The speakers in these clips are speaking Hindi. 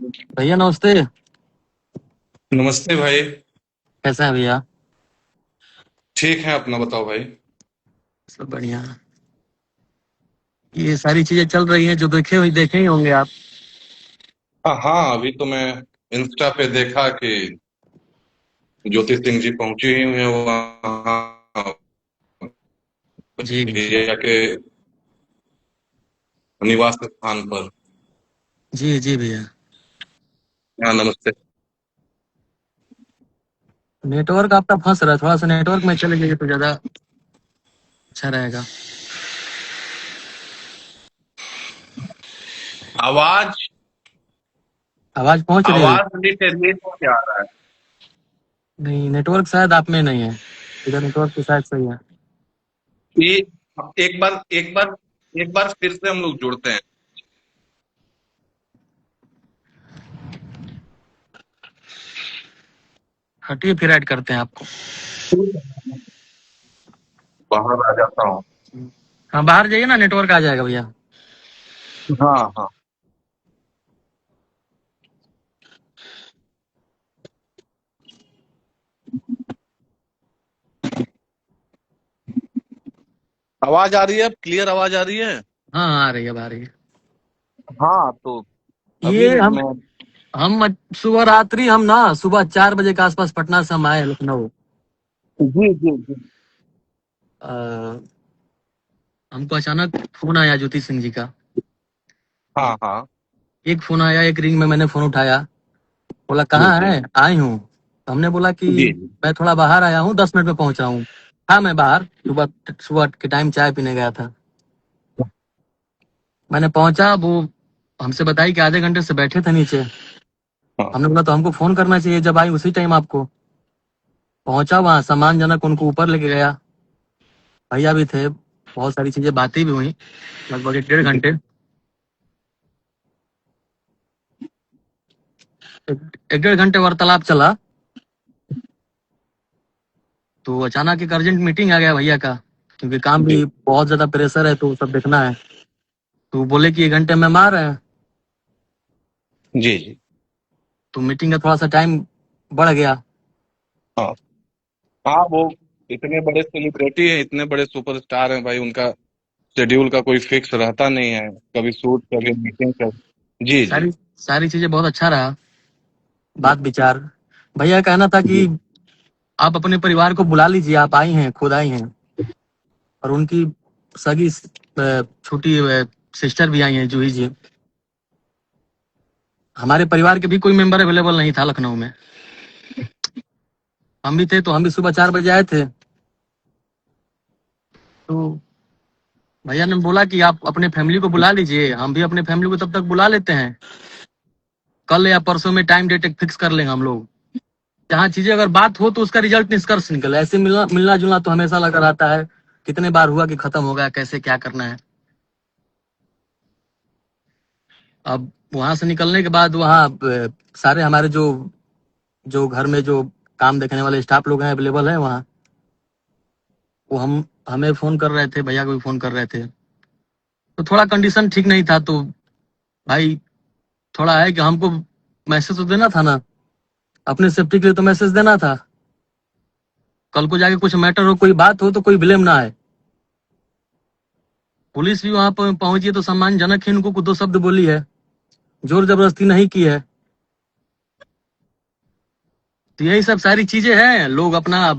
भैया नमस्ते। नमस्ते भाई। कैसा है भैया? ठीक है, अपना बताओ भाई। सब बढ़िया। ये सारी चीजें चल रही हैं जो देखे ही होंगे आप। हाँ, अभी तो मैं इंस्टा पे देखा कि ज्योति सिंह जी पहुंची हुई हैं वहाँ जी जी। भैया के निवास स्थान पर। जी जी भैया। हाँ, नमस्ते। नेटवर्क आपका फंस रहा है, थोड़ा सा नेटवर्क में चले जाइए तो ज्यादा अच्छा रहेगा। आवाज आवाज पहुंच रही है भैया? आवाज डिटेरिएट हो क्या आ रहा है? नहीं, नेटवर्क शायद आप में नहीं है। इधर नेटवर्क तो शायद सही है। ये एक बार फिर से हम लोग जुड़ते हैं। हटिए, फिर ऐड करते हैं आपको। बाहर आ जाता हूँ। हाँ, बाहर जाइए ना, नेटवर्क आ जाएगा भैया। हाँ हाँ। आवाज आ रही है? क्लियर आवाज आ रही है? हाँ, आ रही है, अब आ रही है। हाँ, तो अभी ये हम मैं। हम सुबह रात्रि हम ना सुबह 4 बजे के आसपास पटना से हम आए लखनऊ। जी जी जी। अ, हमको अचानक फोन आया ज्योति सिंह जी का। हाँ हाँ। एक फोन आया, एक रिंग में मैंने फोन उठाया। बोला जी कहाँ जी है? आई हूँ। तो हमने बोला कि जी। मैं थोड़ा बाहर आया हूँ, 10 मिनट में पहुंच रहा हूँ। हाँ, मैं बाहर सुबह सुबह के टाइम चाय पीने गया था। मैंने पहुंचा, वो हमसे बताई कि आधे घंटे से बैठे थे नीचे। हाँ हमने बोला तो हमको फोन करना चाहिए जब आई उसी टाइम आपको। पहुंचा वहां, सम्मानजनक उनको ऊपर लेके गया। भैया भी थे, बहुत सारी चीजें बातें भी हुई, लगभग 1 डेढ़ घंटे। एक डेढ़ घंटे वार्तालाप चला। तो अचानक एक अर्जेंट मीटिंग आ गया भैया का, क्योंकि काम जी भी बहुत ज्यादा प्रेशर है तो सब देखना है। तो बोले कि 1 घंटे में हम आ रहे हैं। जी जी। तो मीटिंग का थोड़ा सा टाइम बढ़ गया। हाँ हाँ, वो इतने बड़े सेलिब्रिटी हैं, इतने बड़े सुपरस्टार हैं भाई, उनका शेड्यूल का कोई फिक्स रहता नहीं है। कभी शूट, कभी मीटिंग, कभी। जी जी। सारी सारी चीजें बहुत अच्छा रहा, बात विचार। भैया का कहना था कि जी आप अपने परिवार को बुला लीजिए, आप आई हैं, खुद आई हैं। और उनकी सगी छोटी सिस्टर भी आई हैं, जूही जी। हमारे परिवार के भी कोई मेंबर अवेलेबल नहीं था लखनऊ में। हम भी थे तो हम भी सुबह 4 बजे आए थे। तो भैया ने बोला कि आप अपने फैमिली को बुला लीजिए, हम भी अपने फैमिली को तब तक बुला लेते हैं। कल या परसों में टाइम डेट फिक्स कर लेंगे हम लोग। जहाँ चीजें अगर बात हो तो उसका रिजल्ट निष्कर्ष निकले, ऐसे मिलना मिलना जुलना तो हमेशा लगा रहता है। कितने बार हुआ कि खत्म हो गया, कैसे क्या करना है। अब वहां से निकलने के बाद वहाँ सारे हमारे जो जो घर में जो काम देखने वाले स्टाफ लोग हैं अवेलेबल है वहाँ। वो हम हमें फोन कर रहे थे, भैया को भी फोन कर रहे थे। तो थोड़ा कंडीशन ठीक नहीं था, तो भाई थोड़ा है कि हमको मैसेज तो देना था ना, अपने सेफ्टी के लिए तो मैसेज देना था। कल को जाके कुछ मैटर हो, कोई बात हो तो कोई ब्लेम ना आए। पुलिस भी वहां पर पहुंची है तो सम्मानजनक ही उनको दो शब्द बोली है, जोर जबरदस्ती नहीं की है। तो यही सब सारी चीजें हैं, लोग अपना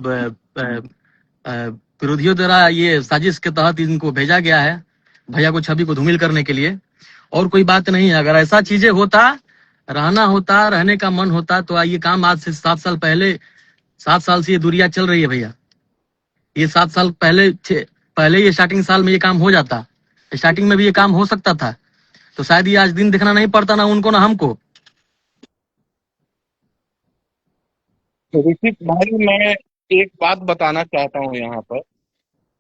विरोधियों द्वारा ये साजिश के तहत इनको भेजा गया है, भैया को छवि को धूमिल करने के लिए। और कोई बात नहीं है। अगर ऐसा चीजें होता, रहना होता, रहने का मन होता तो ये काम आज से 7 साल पहले, 7 साल से ये दूरिया चल रही है भैया। ये 7 साल पहले पहले ये स्टार्टिंग साल में ये काम हो जाता, स्टार्टिंग में भी ये काम हो सकता था। तो शायद ये आज दिन देखना नहीं पड़ता, ना उनको ना हमको। ऋतिक भाई, मैं एक बात बताना चाहता हूँ यहाँ पर।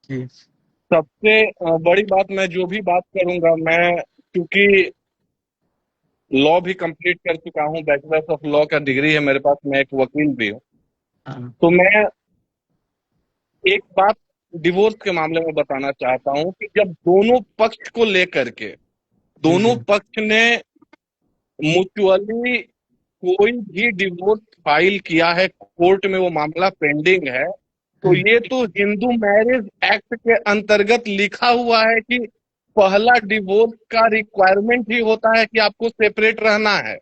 जी सबसे बड़ी बात, मैं जो भी बात करूंगा, मैं क्योंकि लॉ भी कंप्लीट कर चुका हूँ, बैचलर्स ऑफ लॉ का डिग्री है मेरे पास, मैं एक वकील भी हूँ। हाँ। तो मैं एक बात डिवोर्स के मामले में बताना चाहता हूँ कि जब दोनों पक्ष को लेकर के जी दोनों जी। पक्ष ने म्यूचुअली कोई भी डिवोर्स फाइल किया है, कोर्ट में वो मामला पेंडिंग है, तो ये तो हिंदू मैरिज एक्ट के अंतर्गत लिखा हुआ है कि पहला डिवोर्स का रिक्वायरमेंट ही होता है कि आपको सेपरेट रहना है।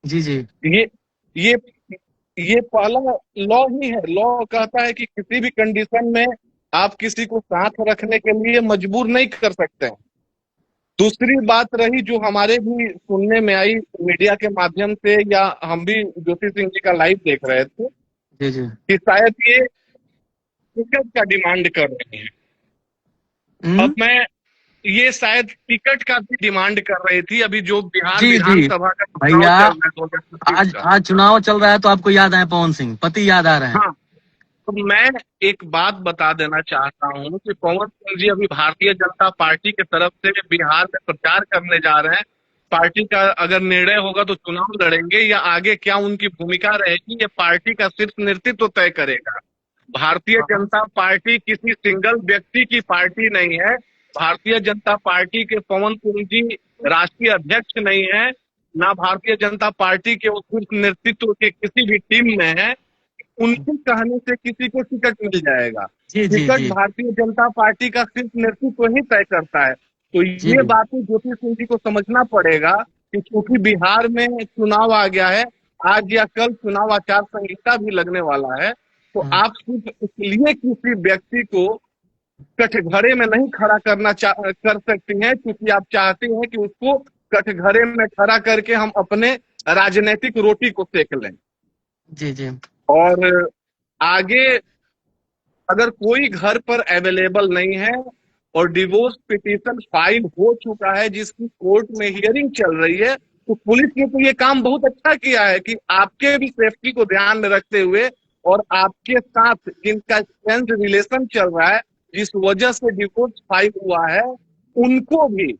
जी जी ये ये ये पहला लॉ ही है। लॉ कहता है कि किसी भी कंडीशन में आप किसी को साथ रखने के लिए मजबूर नहीं कर सकते हैं। दूसरी बात रही जो हमारे भी सुनने में आई मीडिया के माध्यम से, या हम भी ज्योति सिंह जी का लाइव देख रहे थे जी जी। कि शायद ये टिकट का डिमांड कर रही है। हम्म। अब मैं ये शायद टिकट का भी डिमांड कर रही थी, अभी जो बिहार जी जी विधानसभा का चुनाव भैया, चल रहा है 2025 आज का। आज चुनाव चल रहा है तो आपको याद आए पवन सिंह, पति याद आ रहे हैं। हाँ, तो मैं एक बात बता देना चाहता हूँ कि पवन सिंह जी अभी भारतीय जनता पार्टी की तरफ से बिहार में प्रचार करने जा रहे हैं। पार्टी का अगर निर्णय होगा तो चुनाव लड़ेंगे, या आगे क्या उनकी भूमिका रहेगी ये पार्टी का सिर्फ नेतृत्व तय करेगा। भारतीय जनता पार्टी किसी सिंगल व्यक्ति की पार्टी नहीं है। भारतीय जनता पार्टी के पवन सिंह जी राष्ट्रीय अध्यक्ष नहीं है, ना भारतीय जनता पार्टी के उस नेतृत्व के किसी भी टीम में है। उनके कहने से किसी को टिकट मिल जाएगा। जी जी टिकट जी भारतीय जनता पार्टी का सिर्फ नेतृत्व ही तय करता है। तो जी ये जी बातें ज्योति सिंह जी को समझना पड़ेगा कि क्योंकि बिहार में चुनाव आ गया है, आज या कल चुनाव आचार संहिता भी लगने वाला है, तो हम्म, आप सिर्फ इसलिए किसी व्यक्ति को कटघरे में नहीं खड़ा कर सकती हैं क्योंकि आप चाहते हैं कि उसको कटघरे में खड़ा करके हम अपने राजनीतिक रोटी को सेक लें। जी जी और आगे अगर कोई घर पर अवेलेबल नहीं है और डिवोर्स पिटीशन फाइल हो चुका है जिसकी कोर्ट में हियरिंग चल रही है, तो पुलिस ने तो ये काम बहुत अच्छा किया है कि आपके भी सेफ्टी को ध्यान में रखते हुए और आपके साथ जिनका स्ट्रेंथ रिलेशन चल रहा है, जिस वजह से डिवोर्स फाइल हुआ है, उनको भी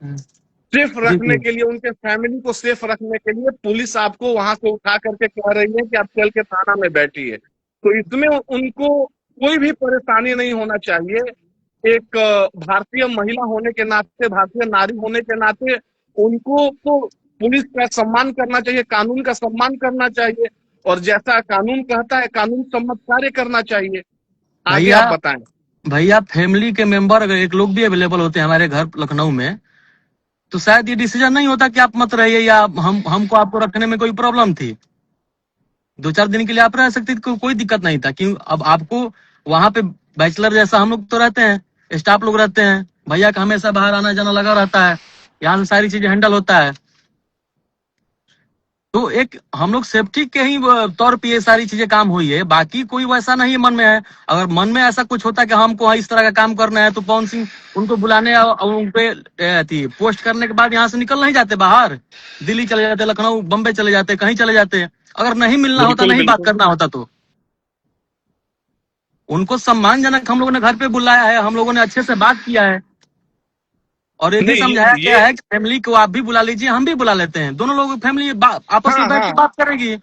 हम्म, सेफ जी रखने जी के लिए, उनके फैमिली को सेफ रखने के लिए पुलिस आपको वहां से उठा करके कह रही है कि आप चल के थाना में बैठिए। तो इसमें उनको कोई भी परेशानी नहीं होना चाहिए। एक भारतीय महिला होने के नाते, भारतीय नारी होने के नाते उनको तो पुलिस का सम्मान करना चाहिए, कानून का सम्मान करना चाहिए, और जैसा कानून कहता है कानून सम्मत कार्य करना चाहिए। आगे भैया, आप बताएं। भैया फैमिली के मेंबर अगर एक लोग भी अवेलेबल होते हैं हमारे घर लखनऊ में, तो शायद ये डिसीजन नहीं होता कि आप मत रहिए, या हम हमको आपको रखने में कोई प्रॉब्लम थी। 2-4 दिन के लिए आप रह सकते थे, कोई दिक्कत नहीं था। क्यों अब आपको वहां पे बैचलर जैसा हम लोग तो रहते हैं, स्टाफ लोग रहते हैं, भैया का हमेशा बाहर आना जाना लगा रहता है, यहाँ से सारी चीजें हैंडल होता है। तो एक हम लोग सेफ्टी के ही तौर पे ये सारी चीजें काम हुई है, बाकी कोई वैसा नहीं मन में है। अगर मन में ऐसा कुछ होता कि हमको इस तरह का काम करना है, तो पवन सिंह उनको बुलाने और उन पे थी पोस्ट करने के बाद यहाँ से निकल नहीं जाते बाहर, दिल्ली चले जाते, लखनऊ बम्बई चले जाते, कहीं चले जाते। अगर नहीं मिलना होता, बिल्कुल नहीं बात बिल्कुल। करना होता, तो उनको सम्मानजनक हम लोगों ने घर पे बुलाया है, हम लोगों ने अच्छे से बात किया है, और ये भी नहीं समझाया गया ये है कि फैमिली को आप भी बुला लीजिए, हम भी बुला लेते हैं, दोनों लोग फैमिली आपस में हाँ बैठ के हाँ, बात करेगी।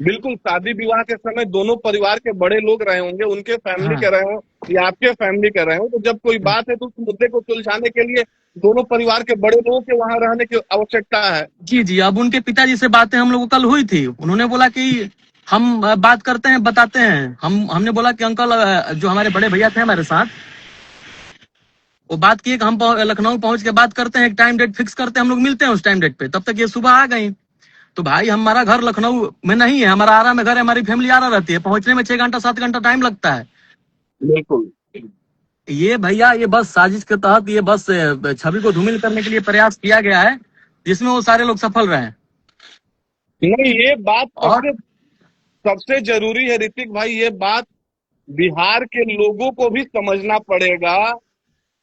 बिल्कुल। शादी विवाह के समय दोनों परिवार के बड़े लोग रहे होंगे, उनके फैमिली हाँ के रहे हो या आपके फैमिली के रहे हो, तो जब कोई बात है तो उस मुद्दे को सुलझाने के लिए दोनों परिवार के बड़े लोगों के वहां रहने की आवश्यकता है। जी जी। अब उनके पिताजी से बातें हम लोग को कल हुई थी, उन्होंने बोला कि हम बात करते हैं, बताते हैं। हमने बोला कि अंकल, जो हमारे बड़े भैया थे हमारे साथ, वो बात किए कि हम लखनऊ पहुंच के बात करते हैं, एक टाइम डेट फिक्स करते हैं, हम लोग मिलते हैं उस टाइम डेट पे। तब तक ये सुबह आ गई। तो भाई हमारा घर लखनऊ में नहीं है, हमारा आरा में घर है, हमारी फैमिली आरा रहती है, पहुंचने में 6 घंटा 7 घंटा टाइम लगता है। बिल्कुल। ये भैया, ये बस साजिश के तहत, ये बस छवि को धूमिल करने के लिए प्रयास किया गया है, जिसमें वो सारे लोग सफल रहे हैं। नहीं, ये बात और सबसे सबसे जरूरी है ऋतिक भाई। ये बात बिहार के लोगों को भी समझना पड़ेगा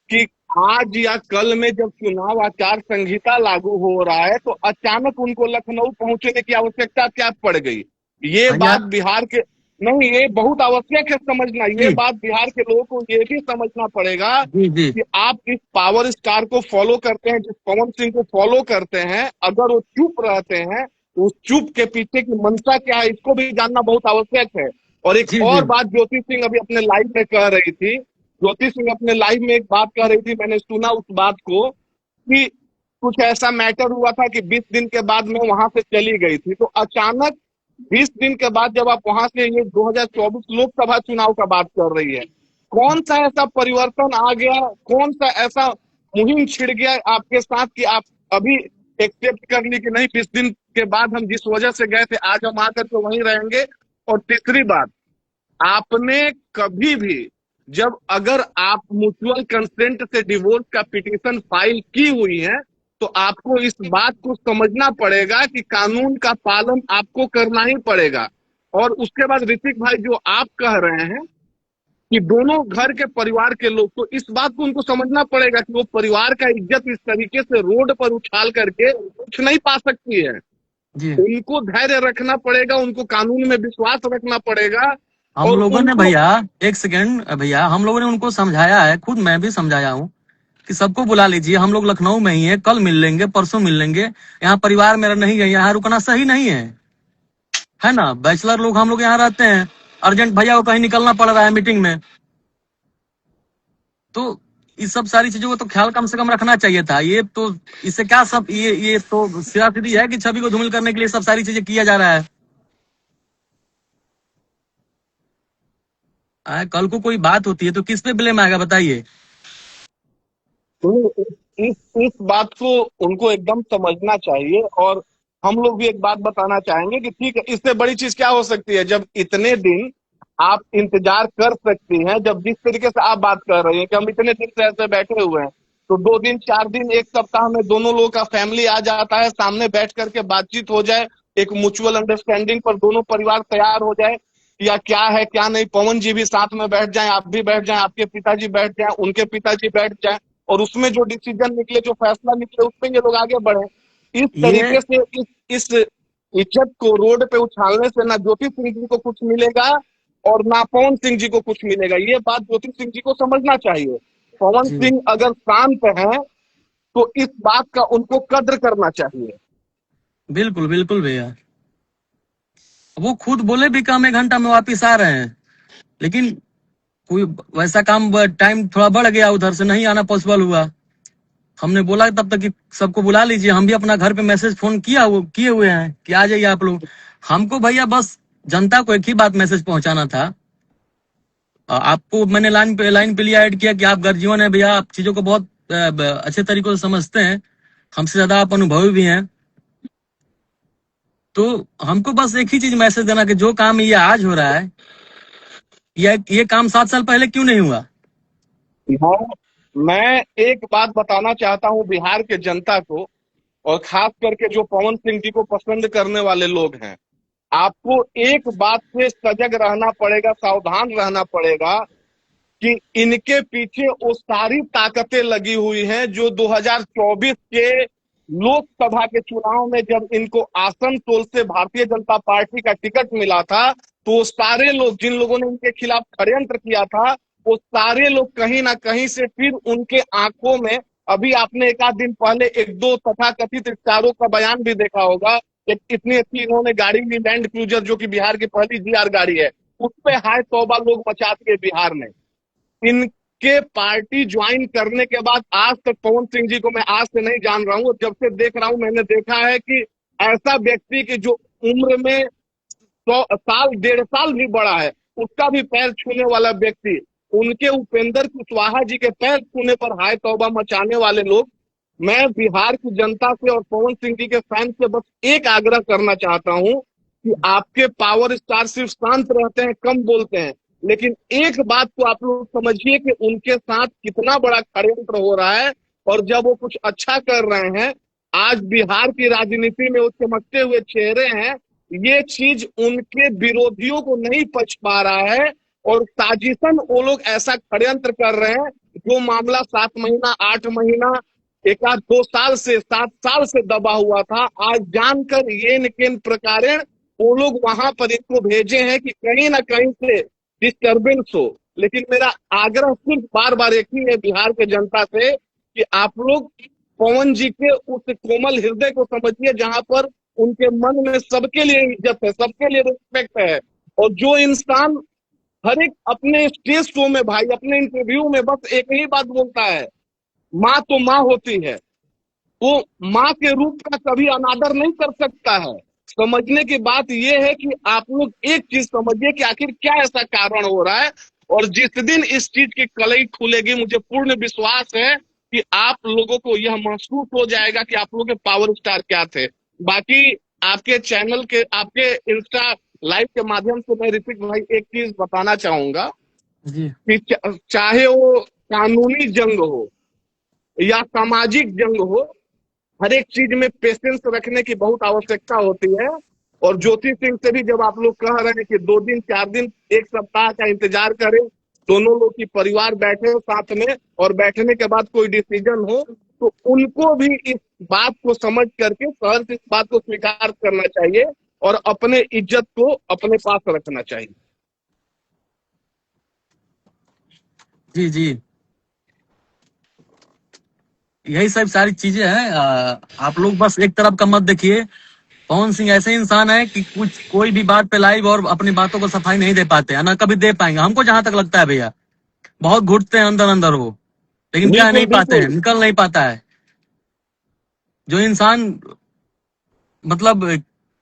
कि आज या कल में जब चुनाव आचार संहिता लागू हो रहा है तो अचानक उनको लखनऊ पहुंचने की आवश्यकता क्या पड़ गई। ये भैया, बात बिहार के, नहीं, ये बहुत आवश्यक है समझना। ये जी बात बिहार के लोगों को ये भी समझना पड़ेगा जी जी कि आप जिस पावर स्टार को फॉलो करते हैं, जिस पवन सिंह को फॉलो करते हैं, अगर वो चुप रहते हैं तो उस चुप के पीछे की मंशा क्या है, इसको भी जानना बहुत आवश्यक है। और एक जी जी और बात ज्योति सिंह अभी अपने लाइव में कह रही थी, ज्योति सिंह अपने लाइव में एक बात कह रही थी, मैंने सुना उस बात को, कि कुछ ऐसा मैटर हुआ था कि 20 दिन के बाद मैं वहां से चली गई थी, तो अचानक 20 दिन के बाद जब आप वहां से, ये 2024 लोकसभा चुनाव का बात कर रही है, कौन सा ऐसा परिवर्तन आ गया, कौन सा ऐसा मुहिम छिड़ गया आपके साथ कि आप अभी एक्सेप्ट कर ली कि नहीं, 20 दिन के बाद हम जिस वजह से गए थे आज हम आकर के वहीं रहेंगे। और तीसरी बात, आपने कभी भी, जब अगर आप म्यूचुअल कंसेंट से डिवोर्स का पिटीशन फाइल की हुई है, तो आपको इस बात को समझना पड़ेगा कि कानून का पालन आपको करना ही पड़ेगा। और उसके बाद ऋतिक भाई, जो आप कह रहे हैं कि दोनों घर के परिवार के लोग, तो इस बात को उनको समझना पड़ेगा कि वो परिवार का इज्जत इस तरीके से रोड पर उछाल करके कुछ नहीं पा सकती है। जी। उनको धैर्य रखना पड़ेगा, उनको कानून में विश्वास रखना पड़ेगा। हम और लोगों ने उनको, भैया, एक सेकेंड भैया, हम लोगों ने उनको समझाया है, खुद मैं भी समझाया हूँ कि सबको बुला लीजिए, हम लोग लखनऊ में ही है, कल मिल लेंगे, परसों मिल लेंगे, यहाँ परिवार मेरा नहीं है, यहाँ रुकना सही नहीं है ना। बैचलर लोग हम लोग यहाँ रहते हैं, अर्जेंट भैया को कहीं निकलना पड़ रहा है मीटिंग में, तो इस सब सारी चीजों को तो ख्याल कम से कम रखना चाहिए था। ये तो इससे क्या सब, ये तो सीधा सीधी है कि छवि को धूमिल करने के लिए सब सारी चीजें किया जा रहा है। कल को कोई बात होती है तो किस पे ब्लेम आएगा बताइए। तो इस बात को उनको एकदम समझना चाहिए। और हम लोग भी एक बात बताना चाहेंगे कि ठीक है, इससे बड़ी चीज क्या हो सकती है, जब इतने दिन आप इंतजार कर सकती हैं, जब जिस तरीके से आप बात कर रही हैं कि हम इतने दिन से ऐसे बैठे हुए हैं, तो 2 दिन 4 दिन 1 सप्ताह में दोनों लोगों का फैमिली आ जाता है, सामने बैठ करके बातचीत हो जाए, एक म्यूचुअल अंडरस्टैंडिंग पर दोनों परिवार तैयार हो जाए, या क्या है क्या नहीं, पवन जी भी साथ में बैठ जाएं, आप भी बैठ जाएं, आपके पिताजी बैठ जाएं, उनके पिताजी बैठ जाएं, और उसमें जो डिसीजन निकले, जो फैसला निकले, उसमें ये लोग आगे बढ़े। इस ये तरीके से इस इज्जत को रोड पे उछालने से ना ज्योति सिंह जी को कुछ मिलेगा और ना पवन सिंह जी को कुछ मिलेगा। ये बात ज्योति सिंह जी को समझना चाहिए। पवन जी सिंह अगर शांत है तो इस बात का उनको कद्र करना चाहिए। बिल्कुल बिल्कुल भैया, वो खुद बोले भी कि हम 1 घंटा में वापिस आ रहे हैं, लेकिन कोई वैसा काम, टाइम थोड़ा बढ़ गया, उधर से नहीं आना पॉसिबल हुआ। हमने बोला तब तक कि सबको बुला लीजिए, हम भी अपना घर पे मैसेज फोन किए हुए हैं कि आ जाइए आप लोग। हमको भैया बस जनता को एक ही बात मैसेज पहुंचाना था। आपको मैंने लाइन पे लिया, ऐड किया कि आप गर्जीवन है भैया, आप चीजों को बहुत अच्छे तरीके से समझते हैं, हमसे ज्यादा आप अनुभवी भी हैं, तो हमको बस एक ही चीज मैसेज देना कि जो काम ये आज हो रहा है, ये काम 7 साल पहले क्यों नहीं हुआ। हाँ, मैं एक बात बताना चाहता हूँ बिहार के जनता को, और खास करके जो पवन सिंह जी को पसंद करने वाले लोग हैं, आपको एक बात से सजग रहना पड़ेगा, सावधान रहना पड़ेगा कि इनके पीछे वो सारी ताकतें लगी हुई हैं जो 2024 के लोकसभा के चुनाव में, जब इनको आसनसोल से भारतीय जनता पार्टी का टिकट मिला था, तो वो सारे लोग, जिन लोगों ने इनके खिलाफ षड्यंत्र किया था, वो सारे लोग कहीं ना कहीं से फिर उनके आंखों में, अभी आपने एक आध दिन पहले एक दो तथाकथित स्टारों का बयान भी देखा होगा, एक इतनी अच्छी इन्होंने गाड़ी ली, लैंड क्रूजर, जो कि बिहार की पहली जीआर गाड़ी है, उस पे हाय तौबा लोग मचा दिए बिहार में। इनके पार्टी ज्वाइन करने के बाद आज तक, पवन सिंह जी को मैं आज से नहीं जान रहा हूं, जब से देख रहा हूं मैंने देखा है कि ऐसा व्यक्ति की जो उम्र में 100 साल 1.5 साल भी बड़ा है, उसका भी पैर छूने वाला व्यक्ति, उनके उपेंद्र कुशवाहा जी के पैर छूने पर हाय तौबा मचाने वाले लोग। मैं बिहार की जनता से और पवन सिंह जी के फैन से बस एक आग्रह करना चाहता हूं कि आपके पावर स्टार सिर्फ शांत रहते हैं, कम बोलते हैं, लेकिन एक बात को आप लोग समझिए कि उनके साथ कितना बड़ा षड्यंत्र हो रहा है। और जब वो कुछ अच्छा कर रहे हैं, आज बिहार की राजनीति में वो चमकते हुए चेहरे हैं, ये चीज उनके विरोधियों को नहीं पच पा रहा है, और साजिशन वो लोग ऐसा षड्यंत्र कर रहे हैं, जो मामला 7 महीना 8 महीना, एक आध 2 साल से 7 साल से दबा हुआ था, आज जानकर ये किन प्रकारेण वो लोग वहां पर इनको भेजे हैं कि कहीं ना कहीं से डिस्टर्बेंस हो। लेकिन मेरा आग्रह सिर्फ बार बार एक ही है बिहार के जनता से कि आप लोग पवन जी के उस कोमल हृदय को समझिए, जहां पर उनके मन में सबके लिए इज्जत है, सबके लिए रिस्पेक्ट है। और जो इंसान हर एक अपने स्टेज शो में भाई, अपने इंटरव्यू में बस एक ही बात बोलता है, माँ तो माँ होती है, वो माँ के रूप का कभी अनादर नहीं कर सकता है। समझने की बात यह है कि आप लोग एक चीज समझिए कि आखिर क्या ऐसा कारण हो रहा है, और जिस दिन इस चीज की कलई खुलेगी, मुझे पूर्ण विश्वास है कि आप लोगों को यह महसूस हो जाएगा कि आप लोग के पावर स्टार क्या थे। बाकी आपके चैनल के, आपके इंस्टा लाइव के माध्यम से मैं ऋतिक भाई एक चीज बताना चाहूंगा जी कि चाहे वो कानूनी जंग हो या सामाजिक जंग हो, हर एक चीज में पेशेंस रखने की बहुत आवश्यकता होती है। और ज्योति सिंह से भी जब आप लोग कह रहे हैं कि 2 दिन 4 दिन 1 सप्ताह का इंतजार करें, दोनों लोग की परिवार बैठे हो साथ में और बैठने के बाद कोई डिसीजन हो, तो उनको भी इस बात को समझ करके सहर्ष इस बात को स्वीकार करना चाहिए और अपने इज्जत को अपने पास रखना चाहिए। जी जी, यही सब सारी चीजें हैं। आप लोग बस एक तरफ का मत देखिए। पवन सिंह ऐसे इंसान है कि कुछ कोई भी बात पे लाइव और अपनी बातों को सफाई नहीं दे पाते हैं, ना कभी दे पाएंगे। हमको जहां तक लगता है भैया, बहुत घुटते हैं अंदर अंदर वो, लेकिन कह बिल्कुल नहीं पाते हैं, बिल्कुल। निकल नहीं पाता है। जो इंसान मतलब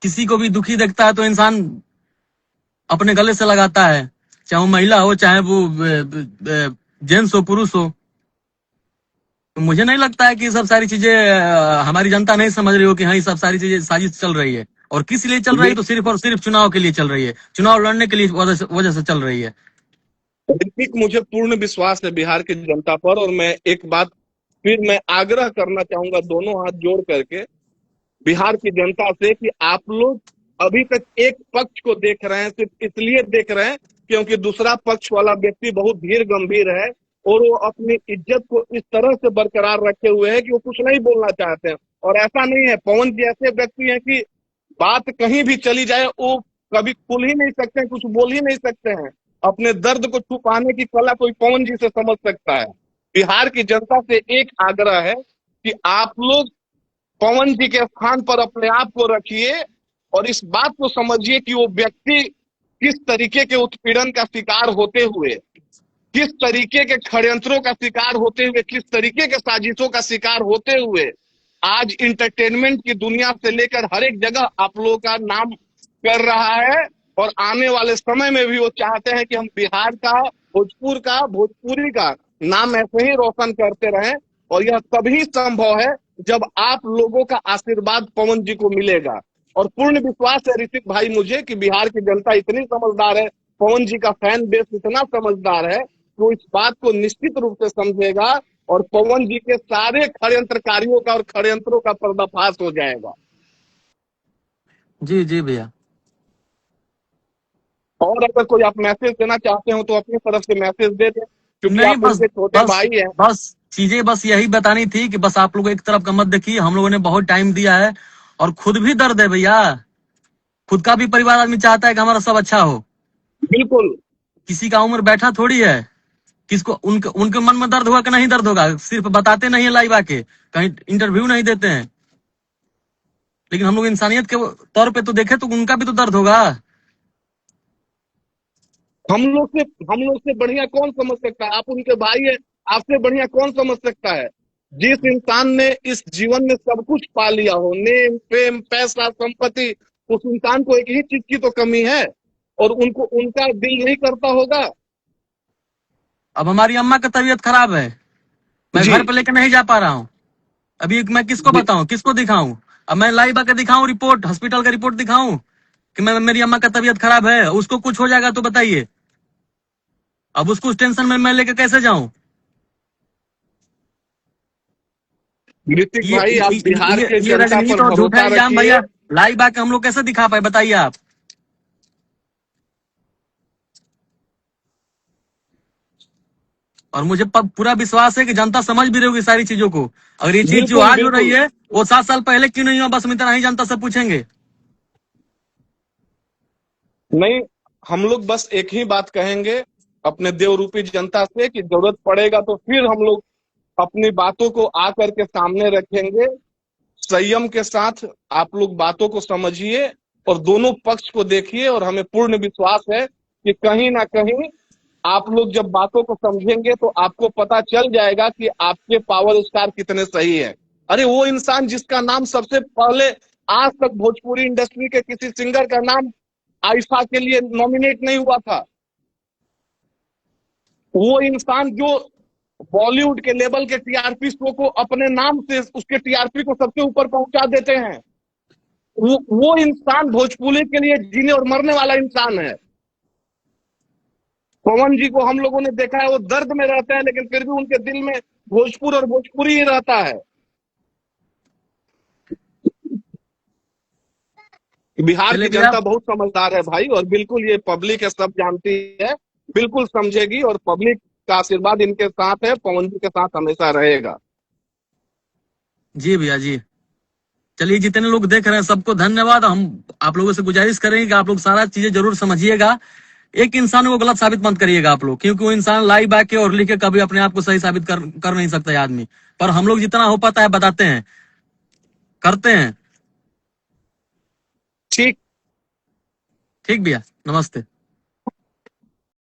किसी को भी दुखी देखता है तो इंसान अपने गले से लगाता है, चाहे वो महिला हो, चाहे वो जेंट्स हो, पुरुष हो। तो मुझे नहीं लगता है कि ये सब सारी चीजें हमारी जनता नहीं समझ रही हो कि हाँ ये सब सारी चीजें साजिश चल रही है। और किस लिए चल रही है? तो सिर्फ और सिर्फ चुनाव के लिए चल रही है, चुनाव लड़ने के लिए वजह से चल रही है। ऋतिक, मुझे पूर्ण विश्वास है बिहार की जनता पर, और मैं एक बात फिर मैं आग्रह करना चाहूंगा दोनों हाथ जोड़ करके बिहार की जनता से कि आप लोग अभी तक एक पक्ष को देख रहे हैं, सिर्फ इसलिए देख रहे हैं क्योंकि दूसरा पक्ष वाला व्यक्ति बहुत धीर गंभीर है और वो अपनी इज्जत को इस तरह से बरकरार रखे हुए है कि वो कुछ नहीं बोलना चाहते हैं। और ऐसा नहीं है, पवन जी ऐसे व्यक्ति हैं कि बात कहीं भी चली जाए वो कभी खुल ही नहीं सकते हैं, कुछ बोल ही नहीं सकते हैं। अपने दर्द को छुपाने की कला कोई पवन जी से समझ सकता है। बिहार की जनता से एक आग्रह है कि आप लोग पवन जी के स्थान पर अपने आप को रखिए और इस बात को समझिए कि वो व्यक्ति किस तरीके के उत्पीड़न का शिकार होते हुए, किस तरीके के षड्यंत्रों का शिकार होते हुए, किस तरीके के साजिशों का शिकार होते हुए आज इंटरटेनमेंट की दुनिया से लेकर हर एक जगह आप लोगों का नाम कर रहा है। और आने वाले समय में भी वो चाहते हैं कि हम बिहार का, भोजपुर का, भोजपुरी का नाम ऐसे ही रोशन करते रहें। और यह तभी संभव है जब आप लोगों का आशीर्वाद पवन जी को मिलेगा। और पूर्ण विश्वास है ऋतिक भाई मुझे कि बिहार की जनता इतनी समझदार है, पवन जी का फैन बेस इतना समझदार है, तो इस बात को निश्चित रूप से समझेगा और पवन जी के सारे षड्यंत्रकारियों का और षड्यंत्रों का पर्दाफाश हो जाएगा। जी जी भैया। और अगर कोई आप मैसेज देना चाहते हो तो अपनी तरफ से मैसेज दे दें, क्योंकि नहीं, आप बस उनके छोटे बस भाई हैं। बस चीजें बस यही बतानी थी कि बस आप लोग एक तरफ का मत देखिए। हम लोगों ने बहुत टाइम दिया है और खुद भी दर्द है भैया। खुद का भी परिवार आदमी चाहता है कि हमारा सब अच्छा हो। बिल्कुल किसी का उम्र बैठा थोड़ी है। किसको उनके उनके मन में दर्द हुआ कि नहीं दर्द होगा, सिर्फ बताते नहीं है लाइव आके, कहीं इंटरव्यू नहीं देते हैं। लेकिन हम लोग इंसानियत के तौर पे तो देखे तो उनका भी तो दर्द होगा। हम लोग से बढ़िया कौन समझ सकता है? आप उनके भाई हैं, आपसे बढ़िया कौन समझ सकता है? जिस इंसान ने इस जीवन में सब कुछ पा लिया हो, नेम फेम पैसा संपत्ति, उस इंसान को एक ही चीज की तो कमी है और उनको उनका दिल नहीं करता होगा। अब हमारी अम्मा का तबीयत खराब है, मैं जी घर पे लेकर नहीं जा पा रहा हूँ। अभी मैं किसको जी। बताऊं, किसको दिखाऊं? अब मैं लाइव आके दिखाऊं रिपोर्ट, हॉस्पिटल का रिपोर्ट दिखाऊं कि मैं मेरी अम्मा का तबीयत खराब है, उसको कुछ हो जाएगा तो बताइए। अब उसको उस टेंशन में मैं लेके कैसे जाऊं? ऋतिक ये भाई, आप ये बिहार ये, के ये जनता राजनीति पर और झूठा भरोसा इल्जाम रखिए। भैया लाइव आके हम लोग कैसे दिखा पाए, बताइए आप। और मुझे पूरा विश्वास है कि जनता समझ भी रही होगी सारी चीजों को। अगर ये चीज जो बिल्कुल आज हो रही बिल्कुल। है वो 7 साल पहले क्यों नहीं हुआ, बस हम इतना ही जनता से पूछेंगे। नहीं, हम लोग बस एक ही बात कहेंगे अपने देवरूपी जनता से कि जरूरत पड़ेगा तो फिर हम लोग अपनी बातों को आकर के सामने रखेंगे। संयम के साथ आप लोग बातों को समझिए और दोनों पक्ष को देखिए, और हमें पूर्ण विश्वास है कि कहीं ना कहीं आप लोग जब बातों को समझेंगे तो आपको पता चल जाएगा कि आपके पावर स्टार कितने सही है। अरे वो इंसान जिसका नाम सबसे पहले आज तक भोजपुरी इंडस्ट्री के किसी सिंगर का नाम आईफा के लिए नॉमिनेट नहीं हुआ था, वो इंसान जो बॉलीवुड के लेवल के टीआरपी शो को अपने नाम से उसके टीआरपी को सबसे ऊपर पहुंचा देते हैं, वो इंसान भोजपुरी के लिए जीने और मरने वाला इंसान है। पवन जी को हम लोगों ने देखा है, वो दर्द में रहते हैं लेकिन फिर भी उनके दिल में भोजपुर और भोजपुरी ही रहता है। बिहार चलिए की भैया, जनता बहुत समझदार है भाई, और बिल्कुल ये पब्लिक है, सब जानती है, बिल्कुल समझेगी, और पब्लिक का आशीर्वाद इनके साथ है, पवन जी के साथ हमेशा रहेगा। जी भैया जी। चलिए, जितने लोग देख रहे हैं सबको धन्यवाद। हम आप लोगों से गुजारिश करेंगे कि आप लोग सारा चीजें जरूर समझिएगा, एक इंसान को गलत साबित मत करिएगा आप लोग, क्योंकि वो इंसान लाइव आके और लिख के कभी अपने आप को सही साबित कर नहीं सकता है आदमी। पर हम लोग जितना हो पाता है बताते हैं, करते हैं। ठीक ठीक भैया, नमस्ते।